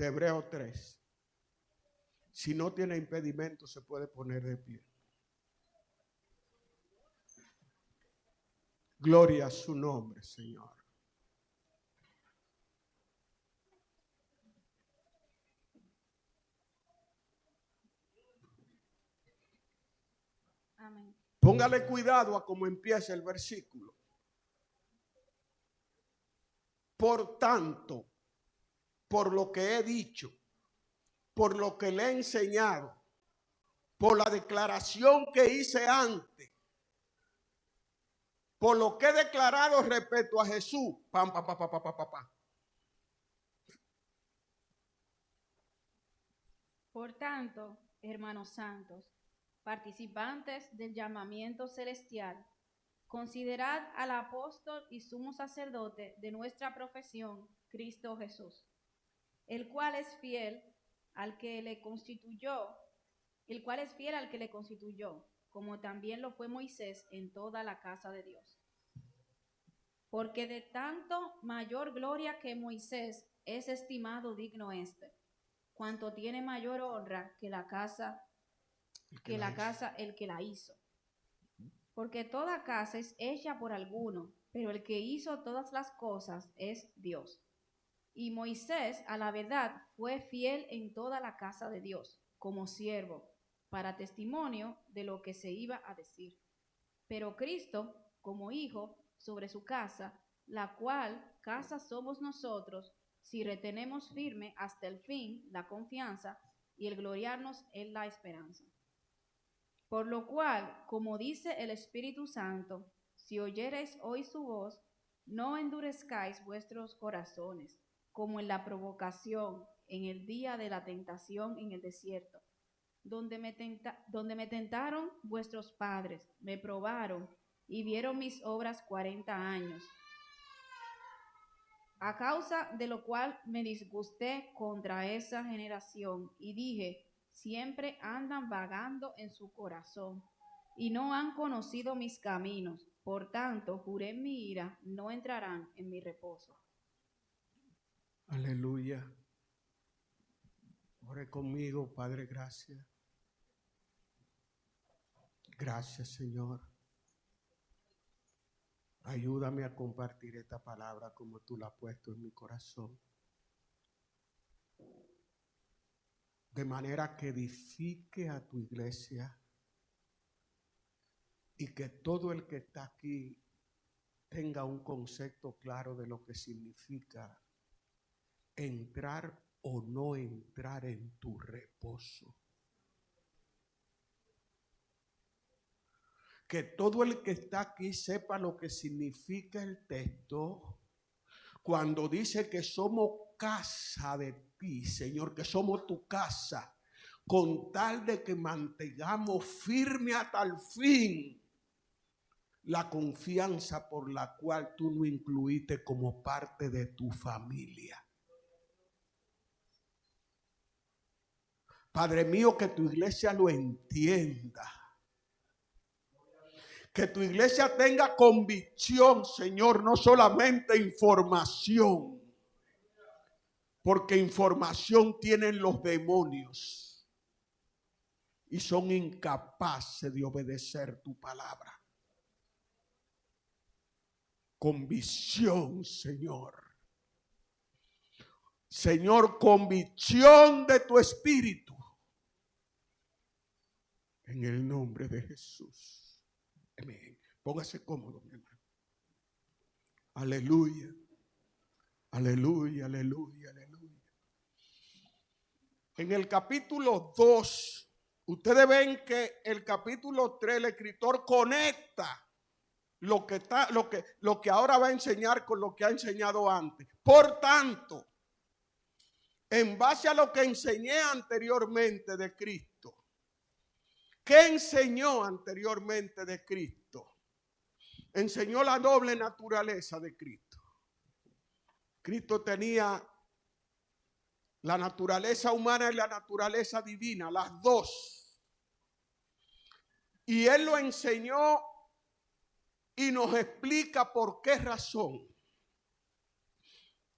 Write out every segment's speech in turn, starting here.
de Hebreos 3. Si no tiene impedimento, se puede poner de pie. Gloria a su nombre, Señor. Amén. Póngale cuidado a cómo empieza el versículo. Por tanto, por lo que he dicho, por lo que le he enseñado, por la declaración que hice antes, por lo que he declarado respecto a Jesús. Pam, pam, pam, pam, pam, pam, pam. Por tanto, hermanos santos, participantes del llamamiento celestial, considerad al apóstol y sumo sacerdote de nuestra profesión, Cristo Jesús, el cual es fiel al que le constituyó, como también lo fue Moisés en toda la casa de Dios. Porque de tanto mayor gloria que Moisés es estimado digno cuanto tiene mayor honra que la casa el que la hizo. Porque toda casa es hecha por alguno, pero el que hizo todas las cosas es Dios. Y Moisés, a la verdad, fue fiel en toda la casa de Dios, como siervo, para testimonio de lo que se iba a decir. Pero Cristo, como hijo, sobre su casa, la cual casa somos nosotros, si retenemos firme hasta el fin la confianza y el gloriarnos en la esperanza. Por lo cual, como dice el Espíritu Santo, si oyereis hoy su voz, no endurezcáis vuestros corazones, como en la provocación, en el día de la tentación en el desierto, donde me tentaron vuestros padres, me probaron y vieron mis obras 40 años. A causa de lo cual me disgusté contra esa generación y dije, siempre andan vagando en su corazón y no han conocido mis caminos. Por tanto, juré en mi ira, no entrarán en mi reposo. Aleluya. Ore conmigo, Padre, gracias. Gracias, Señor. Ayúdame a compartir esta palabra como tú la has puesto en mi corazón. De manera que edifique a tu iglesia y que todo el que está aquí tenga un concepto claro de lo que significa entrar o no entrar en tu reposo. Que todo el que está aquí sepa lo que significa el texto cuando dice que somos casa de ti, Señor, que somos tu casa, con tal de que mantengamos firme hasta el fin la confianza por la cual tú nos incluiste como parte de tu familia. Padre mío, que tu iglesia lo entienda. Que tu iglesia tenga convicción, Señor, no solamente información. Porque información tienen los demonios y son incapaces de obedecer tu palabra. Convicción, Señor. Señor, convicción de tu espíritu. En el nombre de Jesús. Amén. Póngase cómodo, mi hermano. Aleluya. Aleluya, aleluya, aleluya. En el capítulo 2, ustedes ven que el capítulo 3, el escritor conecta lo que ahora va a enseñar con lo que ha enseñado antes. Por tanto, en base a lo que enseñé anteriormente de Cristo, ¿qué enseñó anteriormente de Cristo? Enseñó la doble naturaleza de Cristo. Cristo tenía la naturaleza humana y la naturaleza divina, las dos. Y Él lo enseñó y nos explica por qué razón.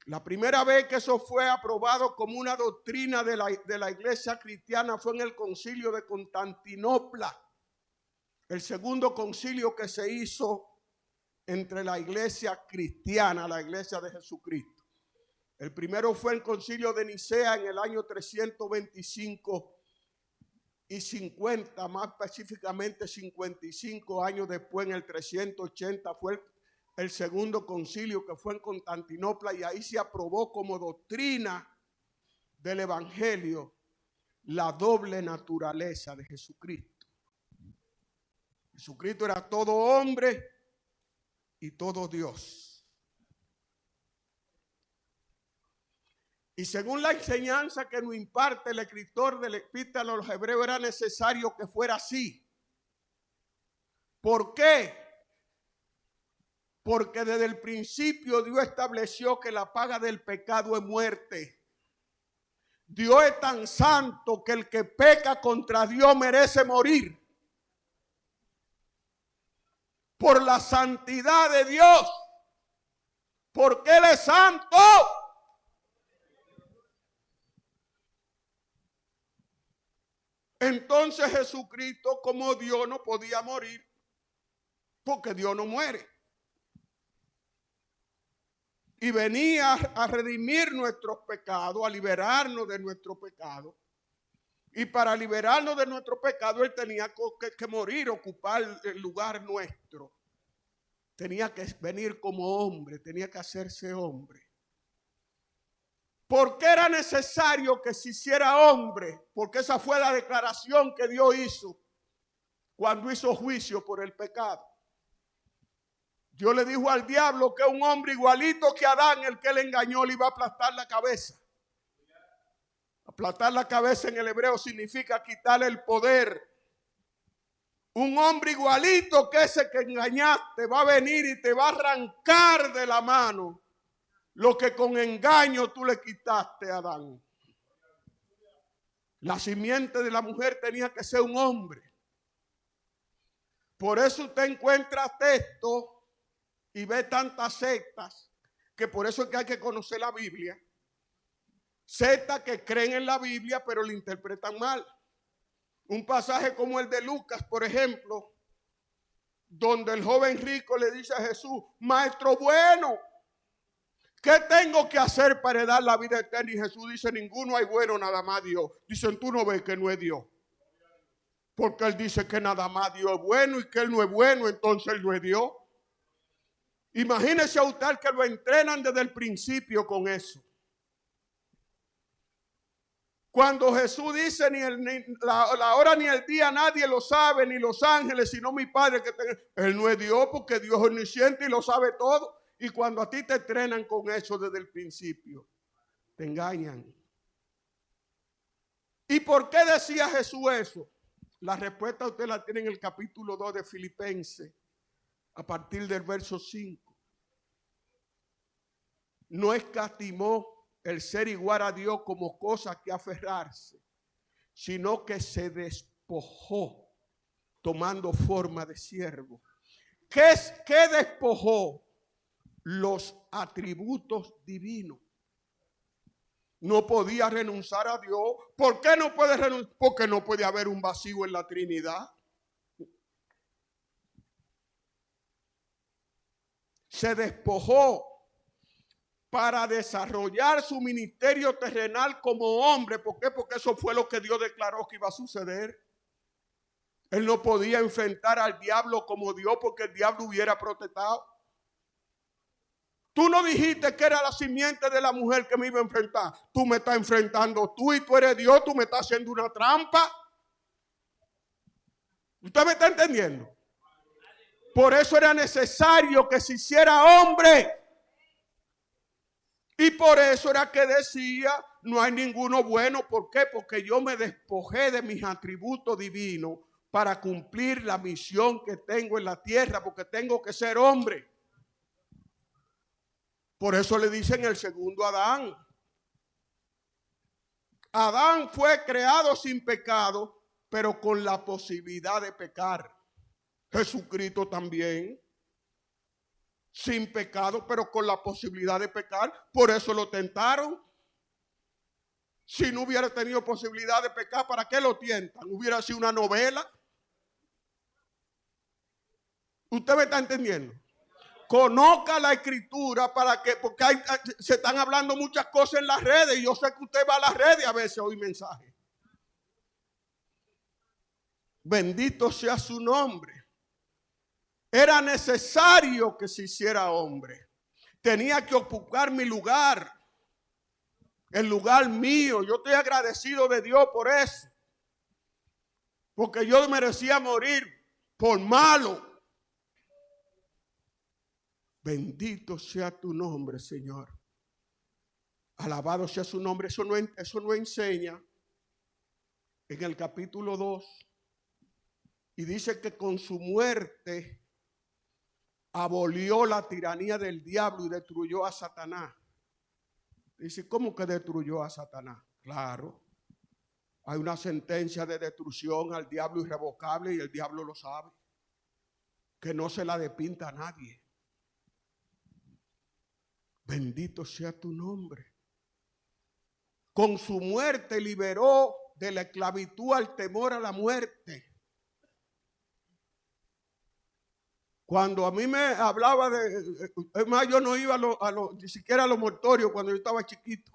La primera vez que eso fue aprobado como una doctrina de la iglesia cristiana fue en el concilio de Constantinopla. El segundo concilio que se hizo entre la iglesia cristiana, la iglesia de Jesucristo. El primero fue el concilio de Nicea en el año 325 y 50, más específicamente 55 años después, en el 380, fue el segundo concilio que fue en Constantinopla, y ahí se aprobó como doctrina del evangelio la doble naturaleza de Jesucristo. Jesucristo era todo hombre y todo Dios. Y según la enseñanza que nos imparte el escritor del Epístola a los Hebreos, era necesario que fuera así. ¿Por qué? Porque desde el principio Dios estableció que la paga del pecado es muerte. Dios es tan santo que el que peca contra Dios merece morir. Por la santidad de Dios, porque Él es santo. Entonces Jesucristo, como Dios, no podía morir, porque Dios no muere. Y venía a redimir nuestros pecados, a liberarnos de nuestro pecado. Y para liberarnos de nuestro pecado, Él tenía que morir, ocupar el lugar nuestro. Tenía que venir como hombre, tenía que hacerse hombre. ¿Por qué era necesario que se hiciera hombre? Porque esa fue la declaración que Dios hizo cuando hizo juicio por el pecado. Dios le dijo al diablo que un hombre igualito que Adán, el que le engañó, le iba a aplastar la cabeza. Aplastar la cabeza en el hebreo significa quitarle el poder. Un hombre igualito que ese que engañaste va a venir y te va a arrancar de la mano lo que con engaño tú le quitaste a Adán. La simiente de la mujer tenía que ser un hombre. Por eso usted encuentra textos y ve tantas sectas, que por eso es que hay que conocer la Biblia. Sectas que creen en la Biblia pero la interpretan mal. Un pasaje como el de Lucas, por ejemplo, donde el joven rico le dice a Jesús: Maestro bueno, ¿qué tengo que hacer para heredar la vida eterna? Y Jesús dice: ninguno hay bueno, nada más Dios. Dicen: tú no ves que no es Dios. Porque Él dice que nada más Dios es bueno y que Él no es bueno, entonces Él no es Dios. Imagínese a usted que lo entrenan desde el principio con eso. Cuando Jesús dice: ni la hora ni el día nadie lo sabe, ni los ángeles, sino mi Padre que tenga. Él no es Dios, porque Dios es omnisciente y lo sabe todo. Y cuando a ti te entrenan con eso desde el principio, te engañan. ¿Y por qué decía Jesús eso? La respuesta usted la tiene en el capítulo 2 de Filipenses, a partir del verso 5. No escatimó el ser igual a Dios como cosa que aferrarse, sino que se despojó tomando forma de siervo. ¿Qué despojó? Los atributos divinos. No podía renunciar a Dios. ¿Por qué no puede renunciar? Porque no puede haber un vacío en la Trinidad. Se despojó para desarrollar su ministerio terrenal como hombre. ¿Por qué? Porque eso fue lo que Dios declaró que iba a suceder. Él no podía enfrentar al diablo como Dios, porque el diablo hubiera protestado. Tú no dijiste que era la simiente de la mujer que me iba a enfrentar. Tú me estás enfrentando tú y tú eres Dios. Tú me estás haciendo una trampa. ¿Usted me está entendiendo? Por eso era necesario que se hiciera hombre. Y por eso era que decía: no hay ninguno bueno. ¿Por qué? Porque yo me despojé de mis atributos divinos para cumplir la misión que tengo en la tierra, porque tengo que ser hombre. Por eso le dicen el segundo Adán. Adán fue creado sin pecado, pero con la posibilidad de pecar. Jesucristo también. sin pecado, pero con la posibilidad de pecar. Por eso lo tentaron. Si no hubiera tenido posibilidad de pecar, ¿para qué lo tientan? Hubiera sido una novela. ¿Usted me está entendiendo? Conozca la escritura para que, porque se están hablando muchas cosas en las redes y yo sé que usted va a las redes a veces oír mensajes. Bendito sea su nombre. Era necesario que se hiciera hombre. Tenía que ocupar mi lugar, el lugar mío. Yo estoy agradecido de Dios por eso. Porque yo merecía morir por malo. Bendito sea tu nombre, Señor. Alabado sea su nombre. Eso no enseña en el capítulo 2. Y dice que con su muerte abolió la tiranía del diablo y destruyó a Satanás. Dice, ¿cómo que destruyó a Satanás? Claro. Hay una sentencia de destrucción al diablo irrevocable y el diablo lo sabe. Que no se la despinta a nadie. Bendito sea tu nombre. Con su muerte liberó de la esclavitud al temor a la muerte. Cuando a mí me hablaba es más, yo no iba ni siquiera a los mortorios cuando yo estaba chiquito.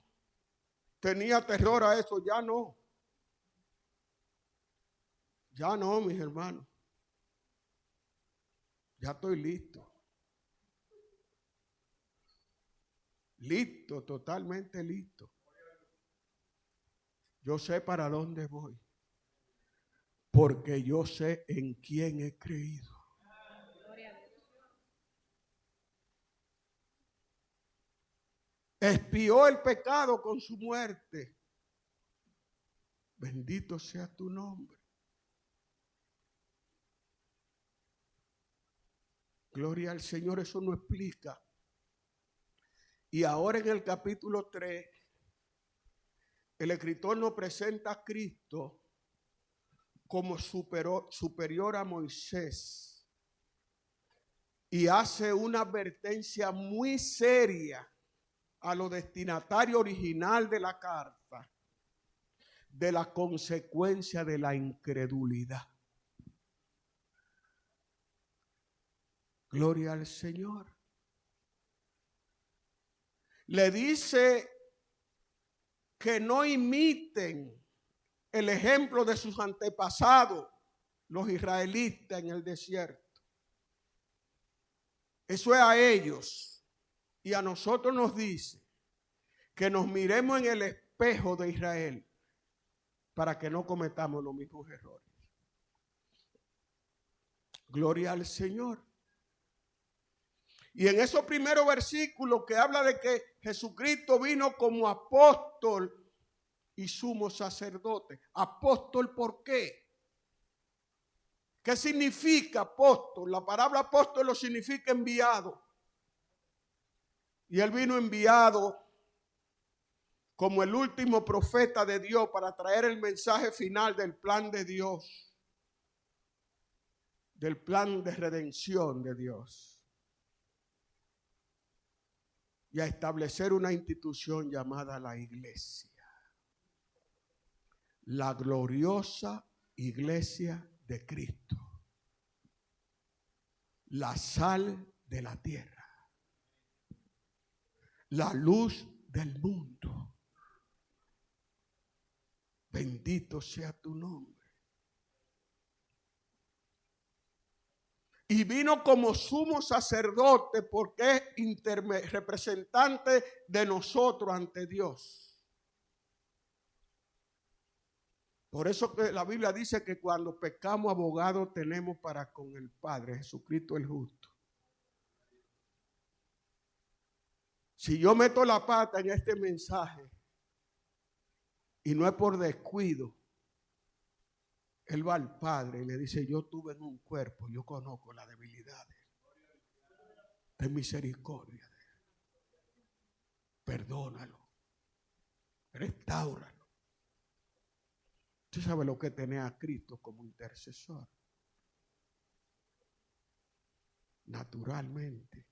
Tenía terror a eso, ya no. Ya no, mis hermanos. Ya estoy listo. Listo, totalmente listo. Yo sé para dónde voy. Porque yo sé en quién he creído. Expió el pecado con su muerte. Bendito sea tu nombre. Gloria al Señor, eso no explica. Y ahora en el capítulo 3, el escritor nos presenta a Cristo como superior a Moisés. Y hace una advertencia muy seria a los destinatarios original de la carta de la consecuencia de la incredulidad. Gloria al Señor. Le dice que no imiten el ejemplo de sus antepasados, los israelitas en el desierto. Eso es a ellos. Y a nosotros nos dice que nos miremos en el espejo de Israel para que no cometamos los mismos errores. Gloria al Señor. Y en esos primeros versículos que habla de que Jesucristo vino como apóstol y sumo sacerdote. Apóstol, ¿por qué? ¿Qué significa apóstol? La palabra apóstol lo significa enviado. Y él vino enviado como el último profeta de Dios para traer el mensaje final del plan de Dios, del plan de redención de Dios, y a establecer una institución llamada la iglesia, la gloriosa iglesia de Cristo, la sal de la tierra, la luz del mundo. Bendito sea tu nombre. Y vino como sumo sacerdote porque es representante de nosotros ante Dios. Por eso que la Biblia dice que cuando pecamos, abogado tenemos para con el Padre, Jesucristo el justo. Si yo meto la pata en este mensaje y no es por descuido, él va al Padre y le dice, yo tuve en un cuerpo, yo conozco las debilidades. Ten misericordia de él. Perdónalo. Restáuralo. Usted sabe lo que es tener a Cristo como intercesor. Naturalmente.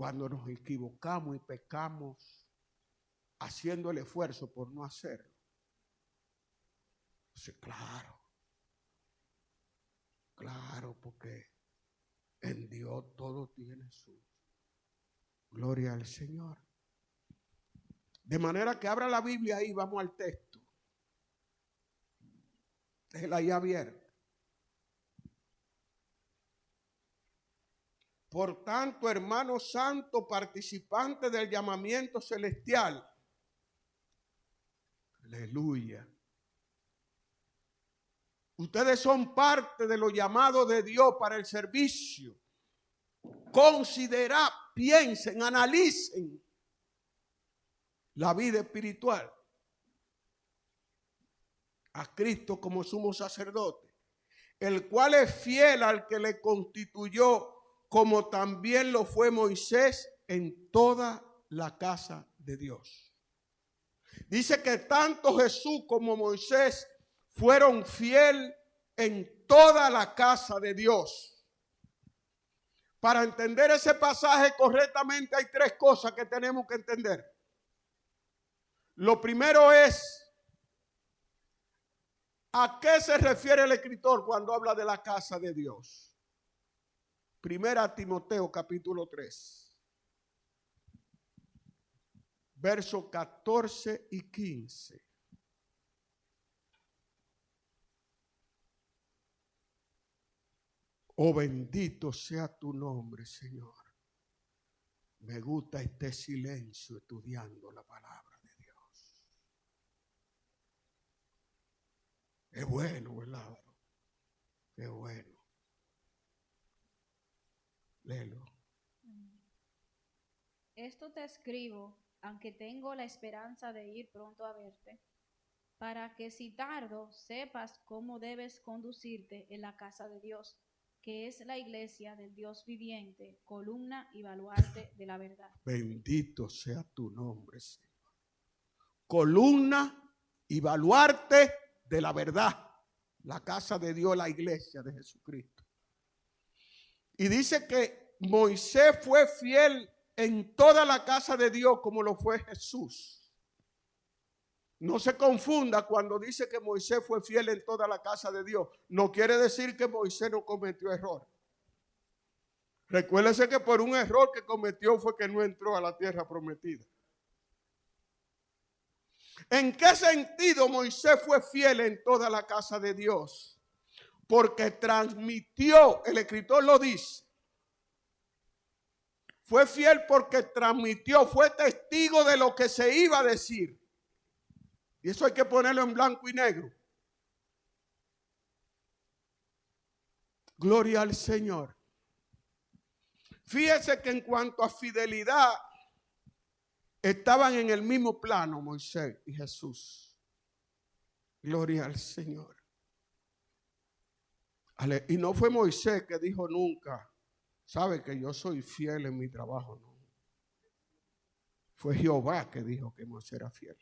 cuando nos equivocamos y pecamos haciendo el esfuerzo por no hacerlo. Sí, claro, porque en Dios todo tiene su gloria al Señor. De manera que abra la Biblia ahí, vamos al texto. Déjela ahí abierta. Por tanto, hermanos santos, participantes del llamamiento celestial. Aleluya. Ustedes son parte de los llamados de Dios para el servicio. Considerad, piensen, analicen la vida espiritual. A Cristo como sumo sacerdote, el cual es fiel al que le constituyó, como también lo fue Moisés en toda la casa de Dios. Dice que tanto Jesús como Moisés fueron fieles en toda la casa de Dios. Para entender ese pasaje correctamente hay tres cosas que tenemos que entender. Lo primero es, ¿a qué se refiere el escritor cuando habla de la casa de Dios? Primera Timoteo capítulo 3, versos 14 y 15. Oh, bendito sea tu nombre, Señor. Me gusta este silencio estudiando la palabra de Dios. Es bueno, ¿verdad? Qué bueno. Léelo. Esto te escribo, aunque tengo la esperanza de ir pronto a verte, para que si tardo sepas cómo debes conducirte en la casa de Dios, que es la iglesia del Dios viviente, columna y baluarte de la verdad. Bendito sea tu nombre, Señor. Columna y baluarte de la verdad. La casa de Dios, la iglesia de Jesucristo. Y dice que Moisés fue fiel en toda la casa de Dios como lo fue Jesús. No se confunda cuando dice que Moisés fue fiel en toda la casa de Dios. No quiere decir que Moisés no cometió error. Recuérdese que por un error que cometió fue que no entró a la tierra prometida. ¿En qué sentido Moisés fue fiel en toda la casa de Dios? Porque transmitió, el escritor lo dice, fue fiel porque transmitió, fue testigo de lo que se iba a decir. Y eso hay que ponerlo en blanco y negro. Gloria al Señor. Fíjese que en cuanto a fidelidad, estaban en el mismo plano Moisés y Jesús. Gloria al Señor. Y no fue Moisés que dijo nunca, sabe que yo soy fiel en mi trabajo. No. Fue Jehová que dijo que Moisés era fiel.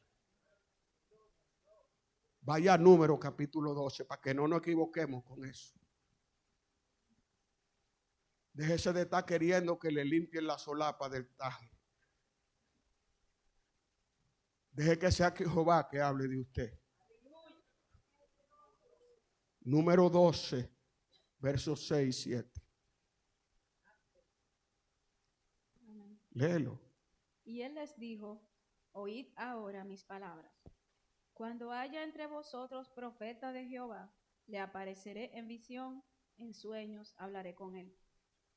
Vaya a Números capítulo 12 para que no nos equivoquemos con eso. Déjese de estar queriendo que le limpien la solapa del taje. Deje que sea Jehová que hable de usted. Número 12, versos 6 y 7. Léelo. Y él les dijo, oíd ahora mis palabras. Cuando haya entre vosotros profeta de Jehová, le apareceré en visión, en sueños hablaré con él.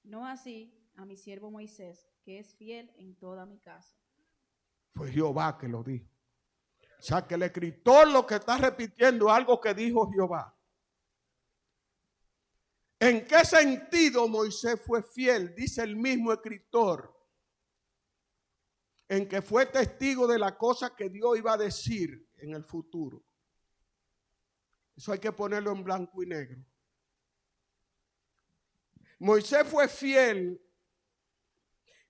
No así a mi siervo Moisés, que es fiel en toda mi casa. Fue Jehová que lo dijo. O sea, que el escritor lo que está repitiendo es algo que dijo Jehová. ¿En qué sentido Moisés fue fiel? Dice el mismo escritor. En que fue testigo de la cosa que Dios iba a decir en el futuro. Eso hay que ponerlo en blanco y negro. Moisés fue fiel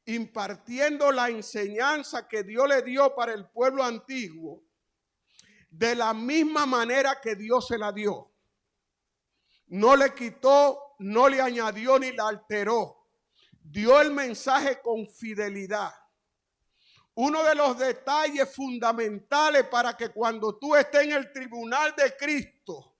impartiendo la enseñanza que Dios le dio para el pueblo antiguo de la misma manera que Dios se la dio. No le quitó, no le añadió ni la alteró. dio el mensaje con fidelidad. Uno de los detalles fundamentales para que cuando tú estés en el tribunal de Cristo,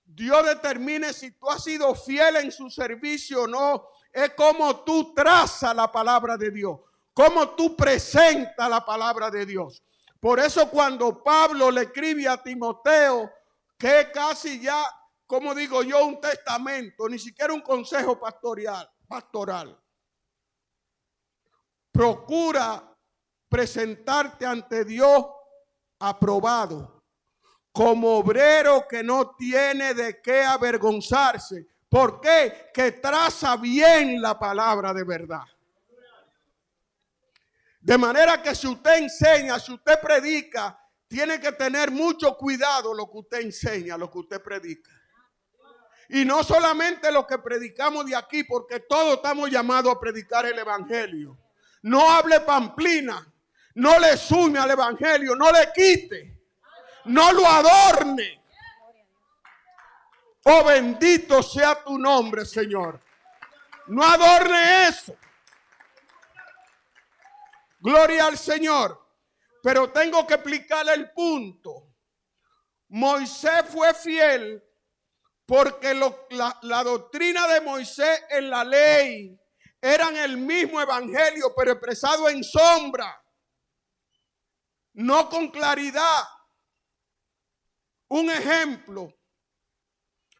Dios determine si tú has sido fiel en su servicio o no, es como tú trazas la palabra de Dios, cómo tú presentas la palabra de Dios. Por eso cuando Pablo le escribe a Timoteo, que es casi ya, como digo yo, un testamento, ni siquiera un consejo pastoral. Procura presentarte ante Dios aprobado, como obrero que no tiene de qué avergonzarse. ¿Por qué? Que traza bien la palabra de verdad. De manera que si usted enseña, si usted predica, tiene que tener mucho cuidado lo que usted enseña, lo que usted predica. Y no solamente lo que predicamos de aquí, porque todos estamos llamados a predicar el evangelio. No hable pamplina, no le sume al evangelio, no le quite, no lo adorne. Oh, bendito sea tu nombre, Señor. No adorne eso. Gloria al Señor. Pero tengo que explicarle el punto. Moisés fue fiel porque la doctrina de Moisés en la ley eran el mismo evangelio, pero expresado en sombra, no con claridad. Un ejemplo,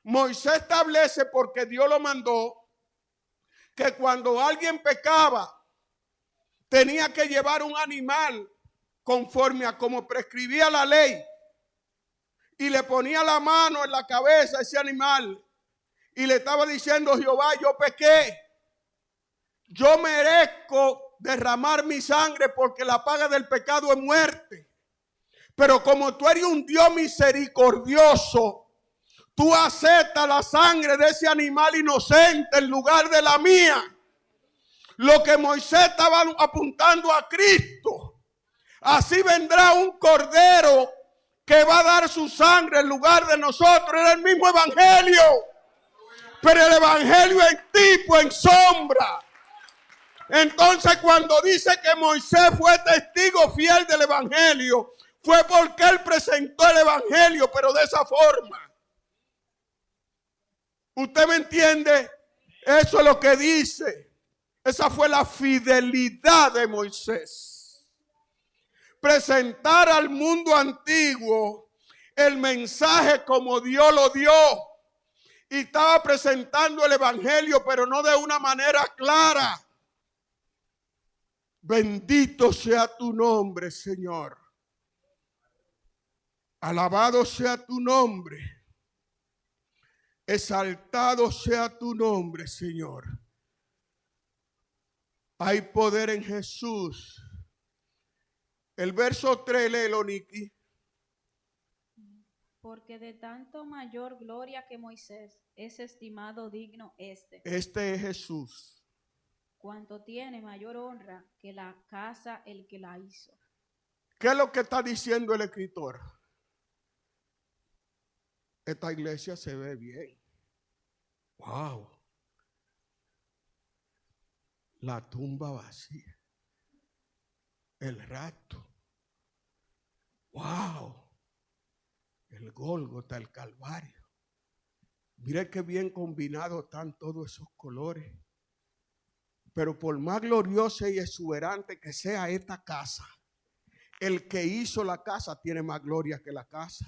Moisés establece, porque Dios lo mandó, que cuando alguien pecaba, tenía que llevar un animal conforme a como prescribía la ley. Y le ponía la mano en la cabeza a ese animal. Y le estaba diciendo: Jehová, yo pequé. Yo merezco derramar mi sangre porque la paga del pecado es muerte. Pero como tú eres un Dios misericordioso, tú aceptas la sangre de ese animal inocente en lugar de la mía. Lo que Moisés estaba apuntando a Cristo. Así vendrá un cordero que va a dar su sangre en lugar de nosotros. Era el mismo evangelio, pero el evangelio es tipo, en sombra. Entonces, cuando dice que Moisés fue testigo fiel del evangelio, fue porque él presentó el evangelio, pero de esa forma. ¿Usted me entiende? Eso es lo que dice. Esa fue la fidelidad de Moisés. Presentar al mundo antiguo el mensaje como Dios lo dio. Y estaba presentando el evangelio, pero no de una manera clara. Bendito sea tu nombre, Señor. Alabado sea tu nombre. Exaltado sea tu nombre, Señor. Hay poder en Jesús. El verso 3, léelo, Niki. Porque de tanto mayor gloria que Moisés es estimado digno este. Este es Jesús. Cuanto tiene mayor honra que la casa el que la hizo. ¿Qué es lo que está diciendo el escritor? Esta iglesia se ve bien. Wow. La tumba vacía. El rapto. Wow. El Gólgota, el Calvario. Mire qué bien combinados están todos esos colores. Pero por más gloriosa y exuberante que sea esta casa, el que hizo la casa tiene más gloria que la casa.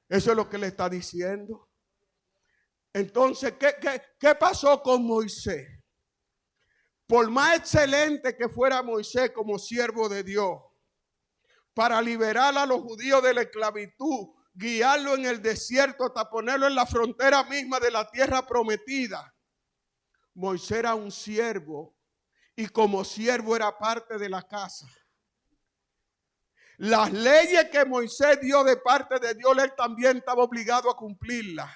Eso es lo que le está diciendo. Entonces, ¿qué pasó con Moisés? Por más excelente que fuera Moisés como siervo de Dios, para liberar a los judíos de la esclavitud, guiarlo en el desierto hasta ponerlo en la frontera misma de la tierra prometida, Moisés era un siervo y como siervo era parte de la casa. Las leyes que Moisés dio de parte de Dios, él también estaba obligado a cumplirlas.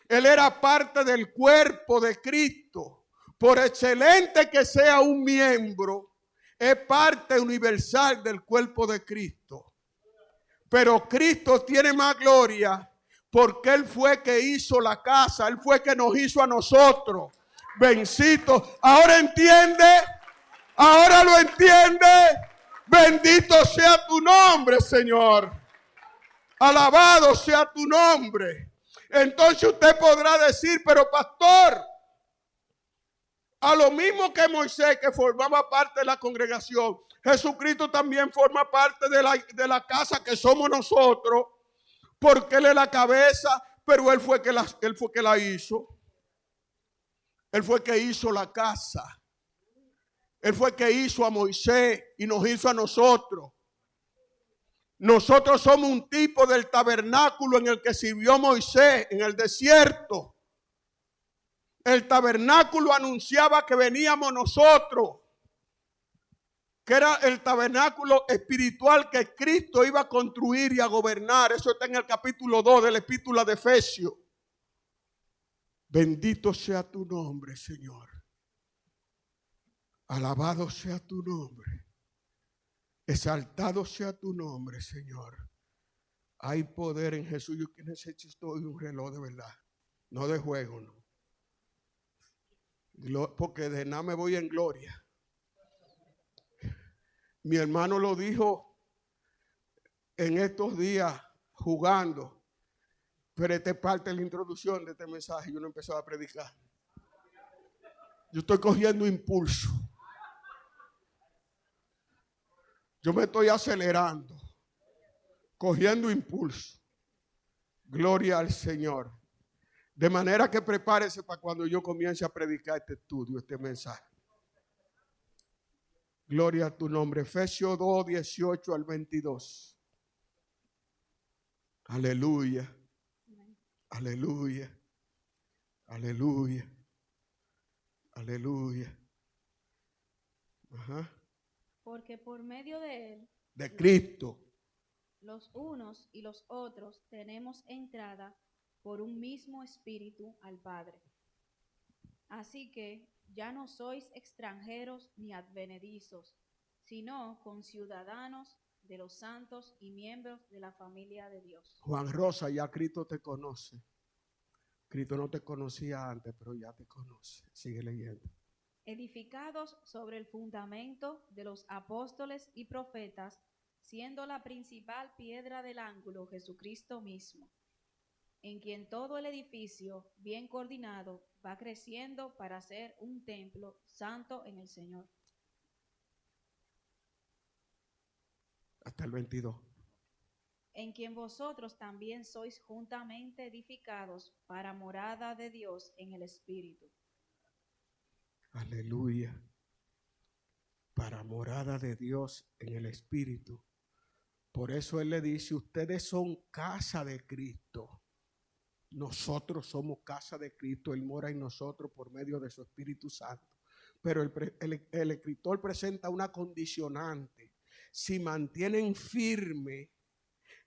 Él era parte del cuerpo de Cristo. Por excelente que sea un miembro, es parte universal del cuerpo de Cristo. Pero Cristo tiene más gloria porque Él fue que hizo la casa, Él fue que nos hizo a nosotros. Bendito. Ahora entiende, ahora lo entiende. Bendito sea tu nombre, Señor. Alabado sea tu nombre. Entonces usted podrá decir, pero pastor, a lo mismo que Moisés, que formaba parte de la congregación, Jesucristo también forma parte de la casa que somos nosotros, porque Él es la cabeza, pero Él fue que la hizo. Él fue que hizo la casa. Él fue que hizo a Moisés y nos hizo a nosotros. Nosotros somos un tipo del tabernáculo en el que sirvió Moisés en el desierto. El tabernáculo anunciaba que veníamos nosotros, que era el tabernáculo espiritual que Cristo iba a construir y a gobernar. Eso está en el capítulo 2 de la epístola de Efesios. Bendito sea tu nombre, Señor. Alabado sea tu nombre. Exaltado sea tu nombre, Señor. Hay poder en Jesús. Yo que necesito hoy un reloj de verdad. No de juego, no. Porque de nada me voy en gloria. Mi hermano lo dijo en estos días jugando. Pero esta es parte de la introducción de este mensaje. Yo no empezaba a predicar. Yo estoy cogiendo impulso. Yo me estoy acelerando, cogiendo impulso. Gloria al Señor. De manera que prepárese para cuando yo comience a predicar este estudio, este mensaje. Gloria a tu nombre. Efesios 2, 18 al 22. Aleluya. Aleluya. Aleluya. Aleluya. Ajá. Porque por medio de Él, De Cristo, los unos y los otros tenemos entrada por un mismo espíritu al Padre. Así que ya no sois extranjeros ni advenedizos, sino conciudadanos de los santos y miembros de la familia de Dios. Juan Rosa, ya Cristo te conoce. Cristo no te conocía antes, pero ya te conoce. Sigue leyendo. Edificados sobre el fundamento de los apóstoles y profetas, siendo la principal piedra del ángulo Jesucristo mismo, en quien todo el edificio, bien coordinado, va creciendo para ser un templo santo en el Señor. Hasta el 22. En quien vosotros también sois juntamente edificados para morada de Dios en el Espíritu. Aleluya. Para morada de Dios en el Espíritu. Por eso Él le dice, ustedes son casa de Cristo. Nosotros somos casa de Cristo. Él mora en nosotros por medio de su Espíritu Santo. Pero el escritor presenta una condicionante. Si mantienen firme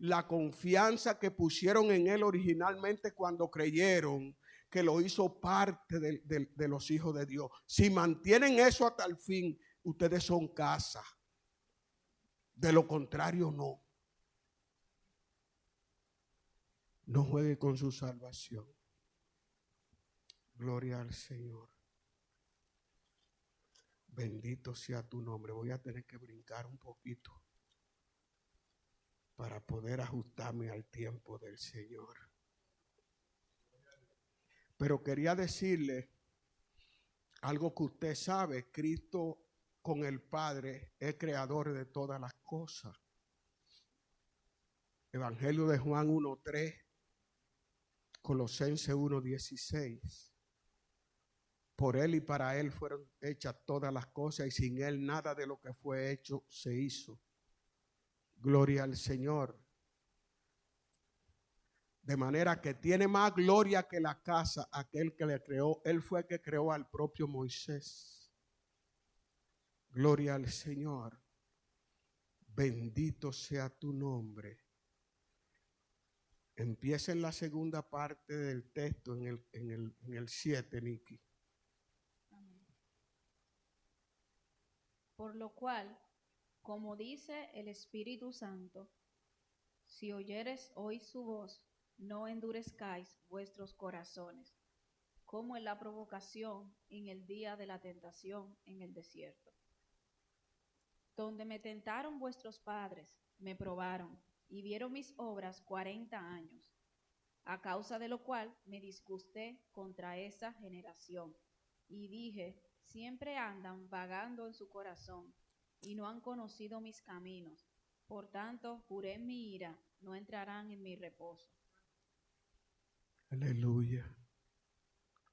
la confianza que pusieron en Él originalmente cuando creyeron, que lo hizo parte de los hijos de Dios. Si mantienen eso hasta el fin, ustedes son casa. De lo contrario, no. No juegue con su salvación. Gloria al Señor. Bendito sea tu nombre. Voy a tener que brincar un poquito para poder ajustarme al tiempo del Señor. Pero quería decirle algo que usted sabe. Cristo con el Padre es creador de todas las cosas. Evangelio de Juan 1:3, Colosenses 1:16. Por Él y para Él fueron hechas todas las cosas y sin Él nada de lo que fue hecho se hizo. Gloria al Señor. De manera que tiene más gloria que la casa aquel que le creó. Él fue el que creó al propio Moisés. Gloria al Señor. Bendito sea tu nombre. Empieza en la segunda parte del texto, en el 7, Nicky. Amén. Por lo cual, como dice el Espíritu Santo, si oyeres hoy su voz, no endurezcáis vuestros corazones, como en la provocación en el día de la tentación en el desierto, donde me tentaron vuestros padres, me probaron y vieron mis obras 40 años, a causa de lo cual me disgusté contra esa generación y dije, siempre andan vagando en su corazón y no han conocido mis caminos. Por tanto, juré en mi ira, no entrarán en mi reposo. Aleluya.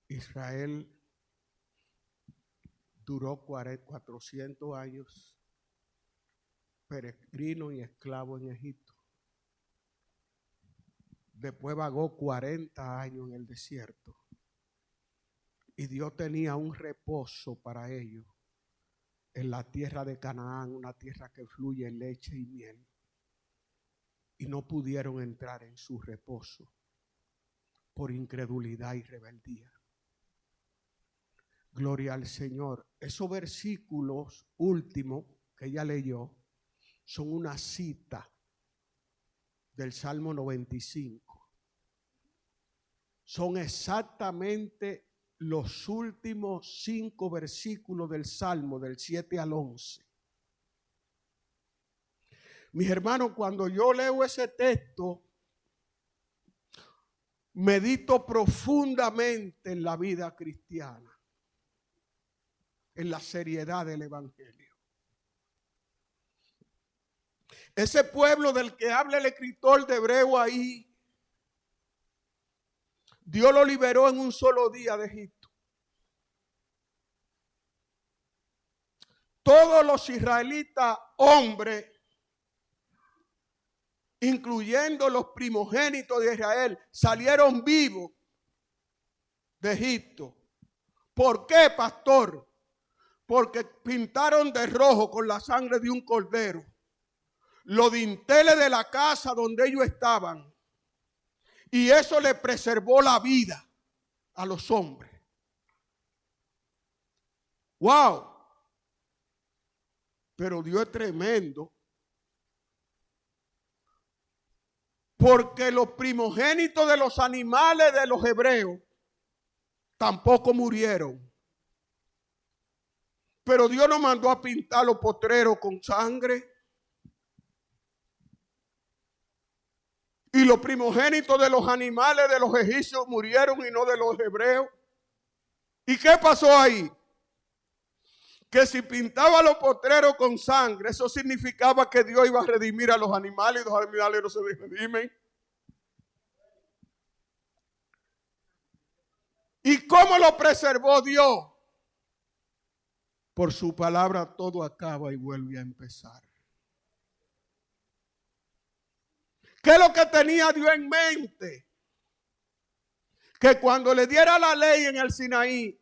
Israel duró 400 años peregrino y esclavo en Egipto. Después vagó 40 años en el desierto. Y Dios tenía un reposo para ellos en la tierra de Canaán, una tierra que fluye leche y miel. Y no pudieron entrar en su reposo por incredulidad y rebeldía. Gloria al Señor. Esos versículos últimos que ella leyó son una cita del Salmo 95. Son exactamente los últimos 5 versículos del Salmo, del 7 al 11. Mis hermanos, cuando yo leo ese texto, medito profundamente en la vida cristiana, en la seriedad del Evangelio. Ese pueblo del que habla el escritor de Hebreo ahí, Dios lo liberó en un solo día de Egipto. Todos los israelitas, hombres, incluyendo los primogénitos de Israel, salieron vivos de Egipto. ¿Por qué, pastor? Porque pintaron de rojo con la sangre de un cordero los dinteles de la casa donde ellos estaban. Y eso le preservó la vida a los hombres. ¡Wow! Pero Dios es tremendo. Porque los primogénitos de los animales de los hebreos tampoco murieron. Pero Dios no mandó a pintar los potreros con sangre. Y los primogénitos de los animales de los egipcios murieron y no de los hebreos. ¿Y qué pasó ahí? Que si pintaba los potreros con sangre, eso significaba que Dios iba a redimir a los animales y los animales no se redimen. ¿Y cómo lo preservó Dios? Por su palabra todo acaba y vuelve a empezar. ¿Qué es lo que tenía Dios en mente? Que cuando le diera la ley en el Sinaí,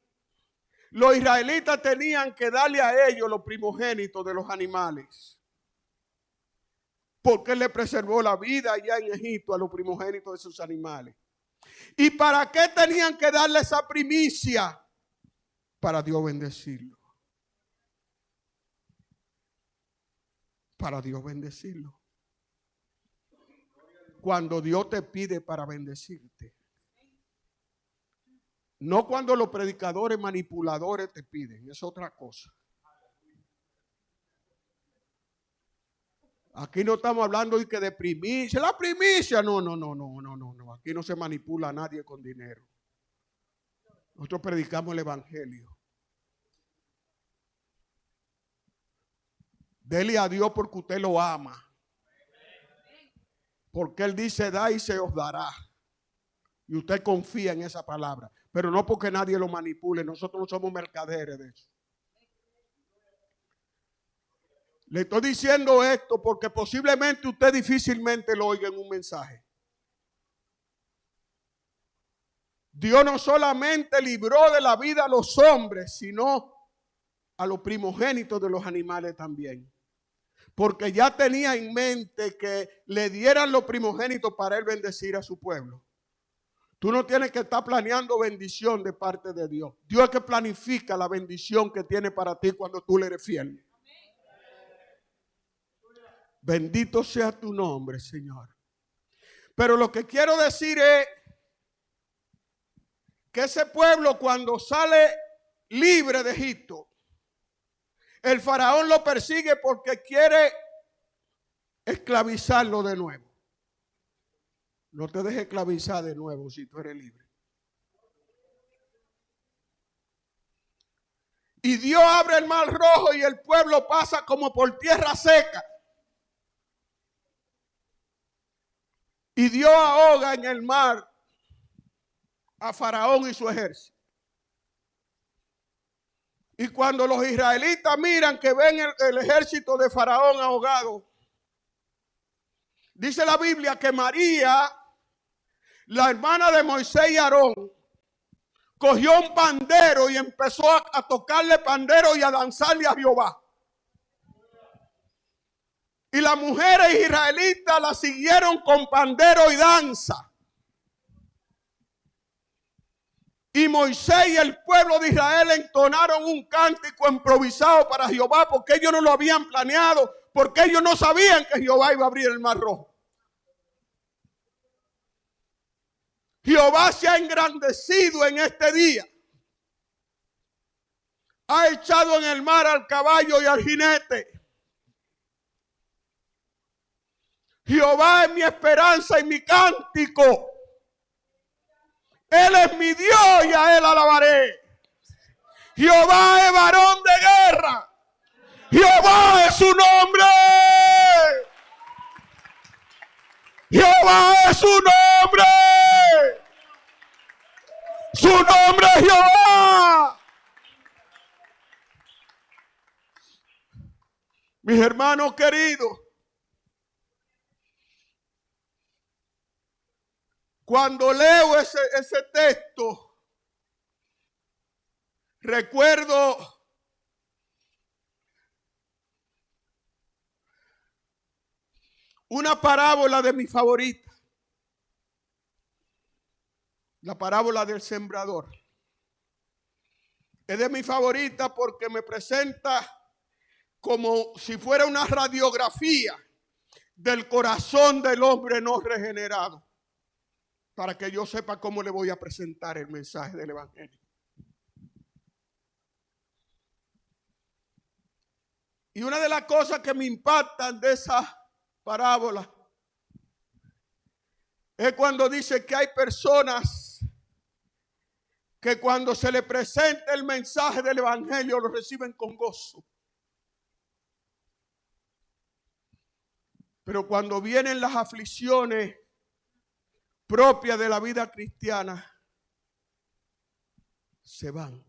los israelitas tenían que darle a ellos los primogénitos de los animales. Porque Él le preservó la vida allá en Egipto a los primogénitos de sus animales. ¿Y para qué tenían que darle esa primicia? Para Dios bendecirlo. Para Dios bendecirlo. Cuando Dios te pide para bendecirte. No cuando los predicadores manipuladores te piden, es otra cosa. Aquí no estamos hablando de primicia. La primicia, no. Aquí no se manipula a nadie con dinero. Nosotros predicamos el evangelio. Dele a Dios porque usted lo ama. Porque Él dice, da y se os dará. Y usted confía en esa palabra. Pero no porque nadie lo manipule. Nosotros no somos mercaderes de eso. Le estoy diciendo esto porque posiblemente usted difícilmente lo oiga en un mensaje. Dios no solamente libró de la vida a los hombres, sino a los primogénitos de los animales también. Porque ya tenía en mente que le dieran los primogénitos para Él bendecir a su pueblo. Tú no tienes que estar planeando bendición de parte de Dios. Dios es que planifica la bendición que tiene para ti cuando tú le eres fiel. Bendito sea tu nombre, Señor. Pero lo que quiero decir es que ese pueblo, cuando sale libre de Egipto, el faraón lo persigue porque quiere esclavizarlo de nuevo. No te dejes esclavizar de nuevo si tú eres libre. Y Dios abre el mar rojo y el pueblo pasa como por tierra seca. Y Dios ahoga en el mar a Faraón y su ejército. Y cuando los israelitas miran que ven el ejército de Faraón ahogado, dice la Biblia que María, la hermana de Moisés y Aarón, cogió un pandero y empezó a tocarle pandero y a danzarle a Jehová. Y las mujeres israelitas la siguieron con pandero y danza. Y Moisés y el pueblo de Israel entonaron un cántico improvisado para Jehová porque ellos no lo habían planeado, porque ellos no sabían que Jehová iba a abrir el mar rojo. Jehová se ha engrandecido en este día. Ha echado en el mar al caballo y al jinete. Jehová es mi esperanza y mi cántico. Él es mi Dios y a Él alabaré. Jehová es varón de guerra. Jehová es su nombre. Jehová es su nombre. Su nombre es Jehová. Mis hermanos queridos, cuando leo ese texto, recuerdo una parábola de mi favorita, la parábola del sembrador. Es de mi favorita porque me presenta como si fuera una radiografía del corazón del hombre no regenerado, para que yo sepa cómo le voy a presentar el mensaje del evangelio. Y una de las cosas que me impactan de esa parábola es cuando dice que hay personas que cuando se le presenta el mensaje del evangelio lo reciben con gozo. Pero cuando vienen las aflicciones propias de la vida cristiana, se van.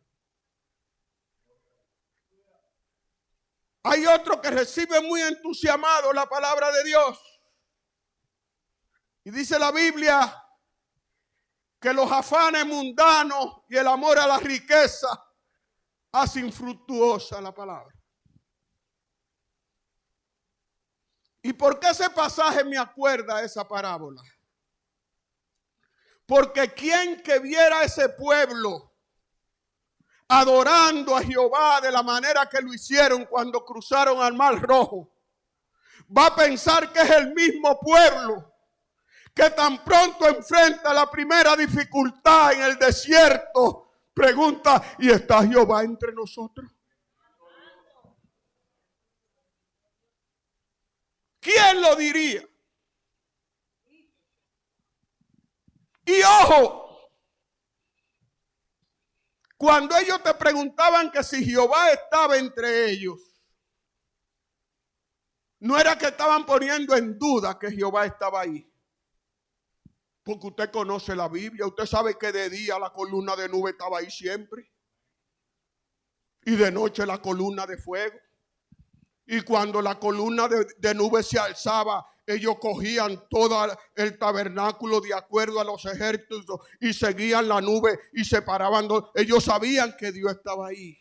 Hay otros que reciben muy entusiasmados la palabra de Dios. Y dice la Biblia que los afanes mundanos y el amor a la riqueza hacen infructuosa la palabra. ¿Y por qué ese pasaje me acuerda esa parábola? Porque quien que viera a ese pueblo adorando a Jehová de la manera que lo hicieron cuando cruzaron al Mar Rojo, va a pensar que es el mismo pueblo que tan pronto enfrenta la primera dificultad en el desierto, pregunta, ¿y está Jehová entre nosotros? ¿Quién lo diría? Y ojo, cuando ellos te preguntaban que si Jehová estaba entre ellos, no era que estaban poniendo en duda que Jehová estaba ahí. Porque usted conoce la Biblia, usted sabe que de día la columna de nube estaba ahí siempre. Y de noche la columna de fuego. Y cuando la columna de nube se alzaba, ellos cogían todo el tabernáculo de acuerdo a los ejércitos y seguían la nube y se paraban. Ellos sabían que Dios estaba ahí.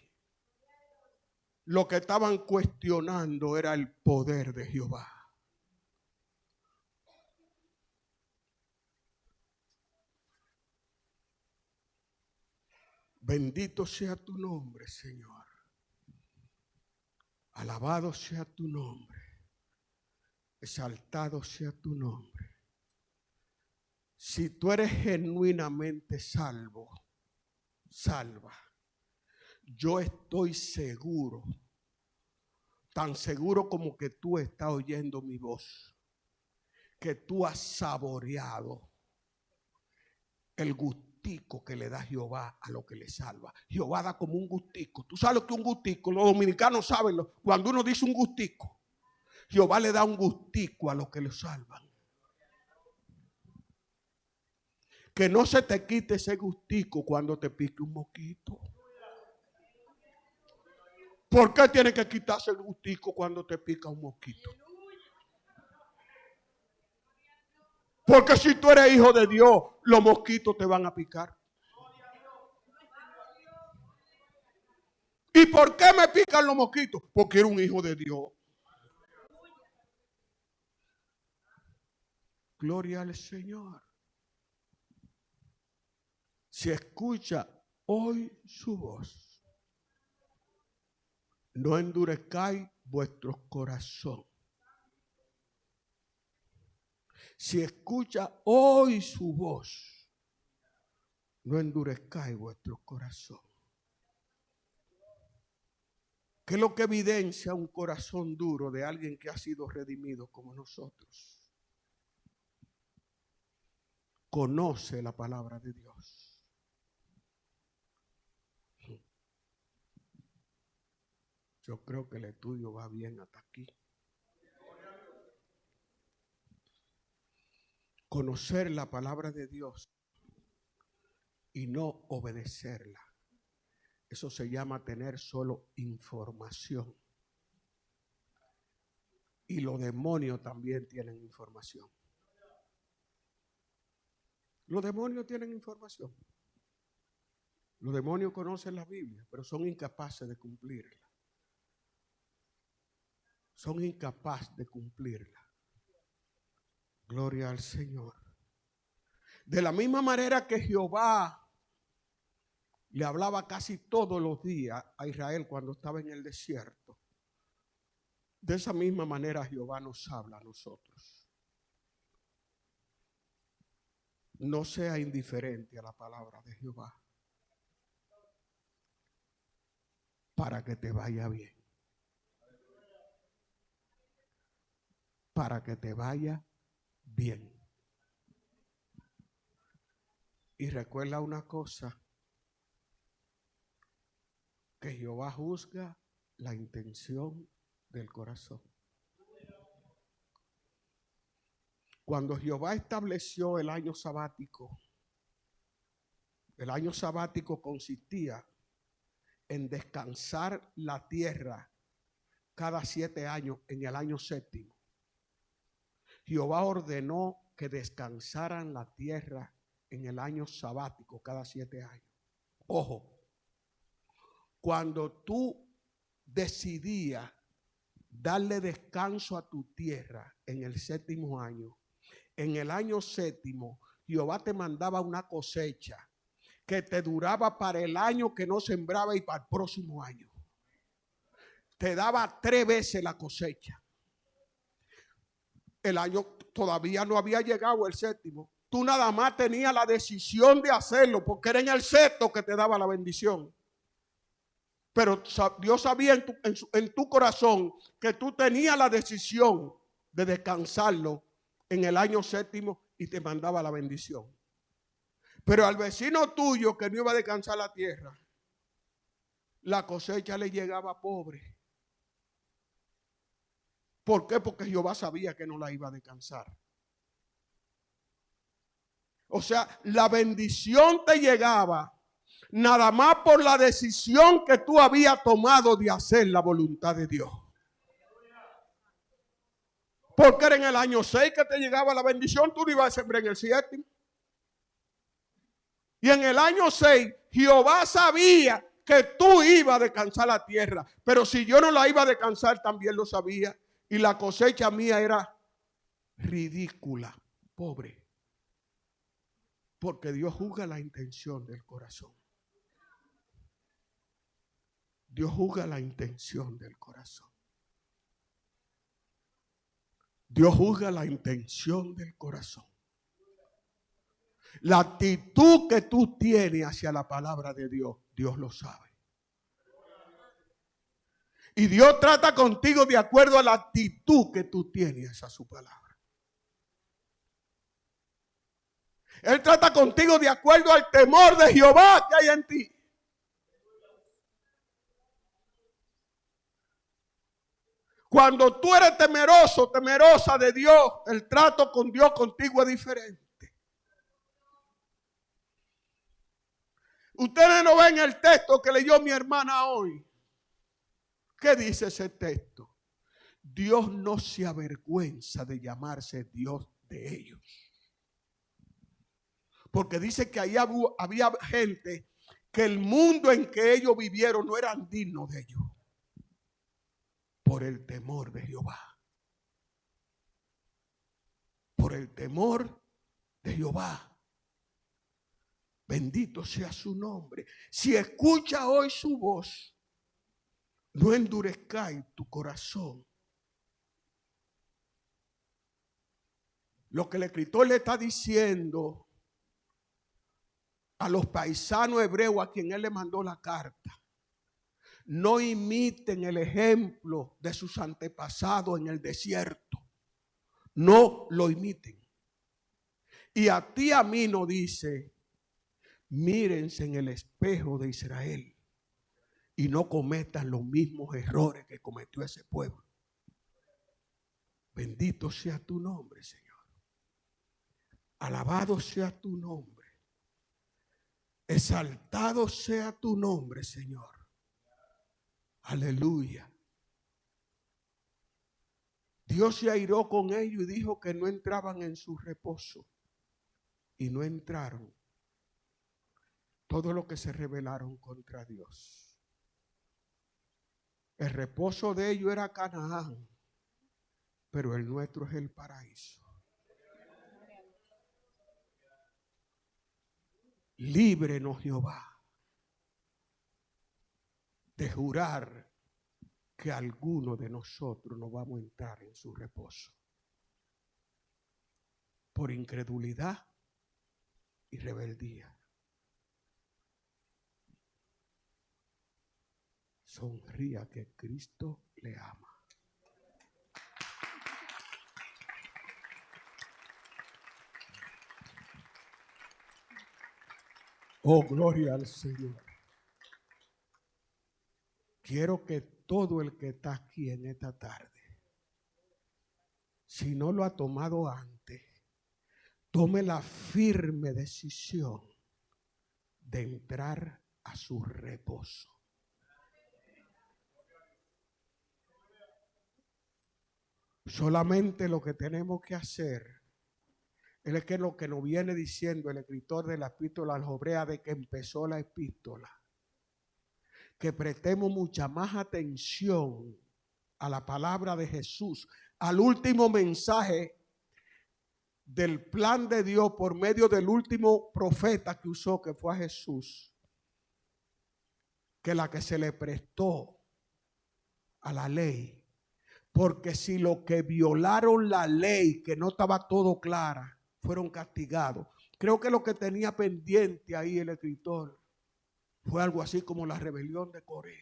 Lo que estaban cuestionando era el poder de Jehová. Bendito sea tu nombre, Señor. Alabado sea tu nombre. Exaltado sea tu nombre. Si tú eres genuinamente salva, yo estoy seguro, tan seguro como que tú estás oyendo mi voz, que tú has saboreado el gustico que le da Jehová a lo que le salva. Jehová da como un gustico. Tú sabes lo que es un gustico. Los dominicanos saben cuando uno dice un gustico. Jehová le da un gustico a los que le salvan. Que no se te quite ese gustico cuando te pique un mosquito. ¿Por qué tiene que quitarse el gustico cuando te pica un mosquito? Porque si tú eres hijo de Dios, los mosquitos te van a picar. ¿Y por qué me pican los mosquitos? Porque era un hijo de Dios. Gloria al Señor. Si escucha hoy su voz, no endurezcáis vuestro corazón. Si escucha hoy su voz, no endurezcáis vuestro corazón. ¿Qué es lo que evidencia un corazón duro de alguien que ha sido redimido como nosotros? Conoce la palabra de Dios. Yo creo que el estudio va bien hasta aquí. Conocer la palabra de Dios y no obedecerla. Eso se llama tener solo información. Y los demonios también tienen información. Los demonios tienen información. Los demonios conocen la Biblia, pero son incapaces de cumplirla. Son incapaces de cumplirla. Gloria al Señor. De la misma manera que Jehová le hablaba casi todos los días a Israel cuando estaba en el desierto, de esa misma manera Jehová nos habla a nosotros. No sea indiferente a la palabra de Jehová para que te vaya bien. Para que te vaya bien. Y recuerda una cosa, que Jehová juzga la intención del corazón. Cuando Jehová estableció el año sabático consistía en descansar la tierra cada 7 años en el año séptimo. Jehová ordenó que descansaran la tierra en el año sabático cada 7 años. Ojo, cuando tú decidías darle descanso a tu tierra en el séptimo año, en el año séptimo, Jehová te mandaba una cosecha que te duraba para el año que no sembraba y para el próximo año. Te daba 3 veces la cosecha. El año todavía no había llegado el séptimo. Tú nada más tenías la decisión de hacerlo porque era en el sexto que te daba la bendición. Pero Dios sabía en tu corazón que tú tenías la decisión de descansarlo en el año séptimo y te mandaba la bendición. Pero al vecino tuyo que no iba a descansar la tierra, la cosecha le llegaba pobre. ¿Por qué? Porque Jehová sabía que no la iba a descansar. O sea, la bendición te llegaba nada más por la decisión que tú habías tomado de hacer la voluntad de Dios. Porque era en el año 6 que te llegaba la bendición, tú no ibas a sembrar en el 7. Y en el año 6, Jehová sabía que tú ibas a descansar la tierra. Pero si yo no la iba a descansar, también lo sabía. Y la cosecha mía era ridícula, pobre. Porque Dios juzga la intención del corazón. Dios juzga la intención del corazón. Dios juzga la intención del corazón. La actitud que tú tienes hacia la palabra de Dios, Dios lo sabe. Y Dios trata contigo de acuerdo a la actitud que tú tienes a su palabra. Él trata contigo de acuerdo al temor de Jehová que hay en ti. Cuando tú eres temeroso, temerosa de Dios, el trato con Dios contigo es diferente. Ustedes no ven el texto que leyó mi hermana hoy. ¿Qué dice ese texto? Dios no se avergüenza de llamarse Dios de ellos. Porque dice que ahí había gente que el mundo en que ellos vivieron no eran dignos de ellos. Por el temor de Jehová. Por el temor de Jehová. Bendito sea su nombre. Si escucha hoy su voz, no endurezcáis tu corazón. Lo que el escritor le está diciendo a los paisanos hebreos a quien él le mandó la carta: no imiten el ejemplo de sus antepasados en el desierto. No lo imiten. Y a ti, a mí, nos dice: mírense en el espejo de Israel y no cometan los mismos errores que cometió ese pueblo. Bendito sea tu nombre, Señor. Alabado sea tu nombre. Exaltado sea tu nombre, Señor. Aleluya. Dios se airó con ellos y dijo que no entraban en su reposo. Y no entraron. Todos los que se rebelaron contra Dios. El reposo de ellos era Canaán, pero el nuestro es el paraíso. Líbrenos, Jehová, de jurar que alguno de nosotros no vamos a entrar en su reposo por incredulidad y rebeldía. Sonría que Cristo le ama. Oh, gloria al Señor. Quiero que todo el que está aquí en esta tarde, si no lo ha tomado antes, tome la firme decisión de entrar a su reposo. Solamente lo que tenemos que hacer es que lo que nos viene diciendo el escritor de la epístola a los Hebreos de que empezó la epístola, que prestemos mucha más atención a la palabra de Jesús, al último mensaje del plan de Dios por medio del último profeta que usó, que fue a Jesús, que la que se le prestó a la ley. Porque si los que violaron la ley, que no estaba todo clara, fueron castigados. Creo que lo que tenía pendiente ahí el escritor fue algo así como la rebelión de Coré.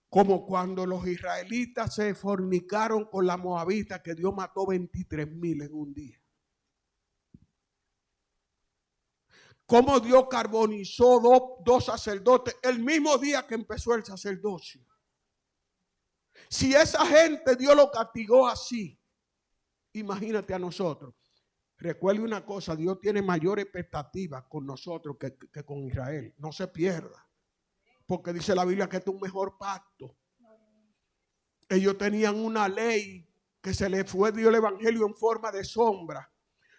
Como cuando los israelitas se fornicaron con la moabita, que Dios mató 23,000 en un día. Cómo Dios carbonizó dos sacerdotes el mismo día que empezó el sacerdocio. Si esa gente Dios lo castigó así, imagínate a nosotros. Recuerde una cosa: Dios tiene mayor expectativa con nosotros que con Israel. No se pierda. Porque dice la Biblia que este es un mejor pacto. Ellos tenían una ley que se les fue dio el evangelio en forma de sombra.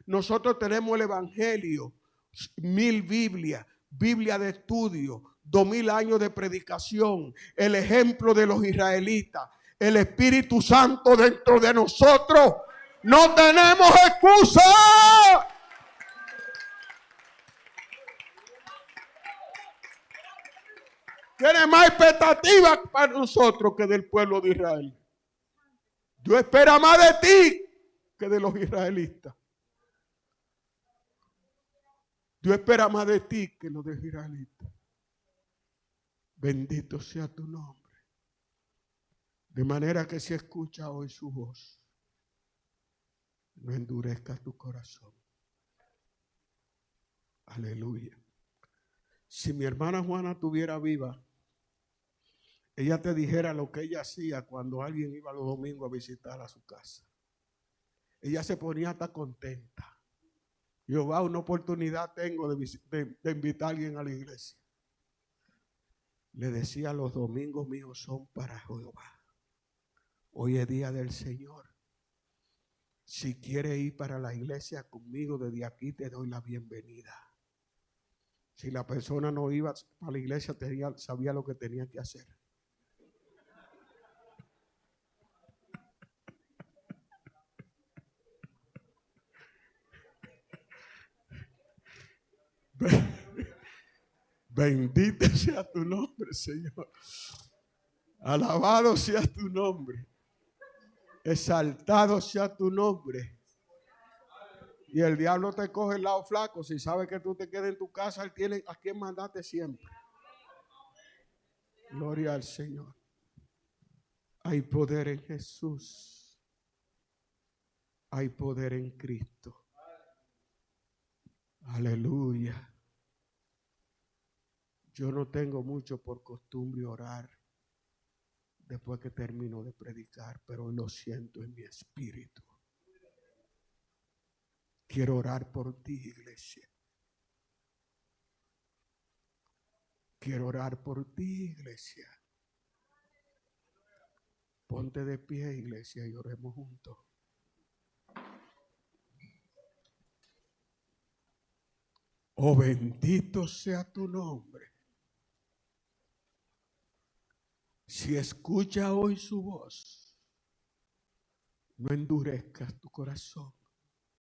Nosotros tenemos el evangelio. 1000 Biblias, Biblia de estudio, 2000 años de predicación, el ejemplo de los israelitas, el Espíritu Santo dentro de nosotros. No tenemos excusa. Tiene más expectativas para nosotros que del pueblo de Israel. Dios espera más de ti que de los israelitas. Dios espera más de ti que los de israelitas. Bendito sea tu nombre. De manera que si escucha hoy su voz, no endurezcas tu corazón. Aleluya. Si mi hermana Juana estuviera viva, ella te dijera lo que ella hacía cuando alguien iba los domingos a visitar a su casa. Ella se ponía hasta contenta. Yo, wow, una oportunidad tengo de invitar a alguien a la iglesia. Le decía, los domingos míos son para Jehová. Hoy es día del Señor. Si quiere ir para la iglesia conmigo, desde aquí te doy la bienvenida. Si la persona no iba a la iglesia, sabía lo que tenía que hacer. Bendito sea tu nombre, Señor. Alabado sea tu nombre. Exaltado sea tu nombre. Y el diablo te coge el lado flaco. Si sabe que tú te quedas en tu casa, él tiene a quien mandarte siempre. Gloria al Señor. Hay poder en Jesús. Hay poder en Cristo. Aleluya. Yo no tengo mucho por costumbre orar después que termino de predicar, pero hoy lo siento en mi espíritu. Quiero orar por ti, iglesia. Quiero orar por ti, iglesia. Ponte de pie, iglesia, y oremos juntos. Oh, bendito sea tu nombre. Si escucha hoy su voz, no endurezcas tu corazón.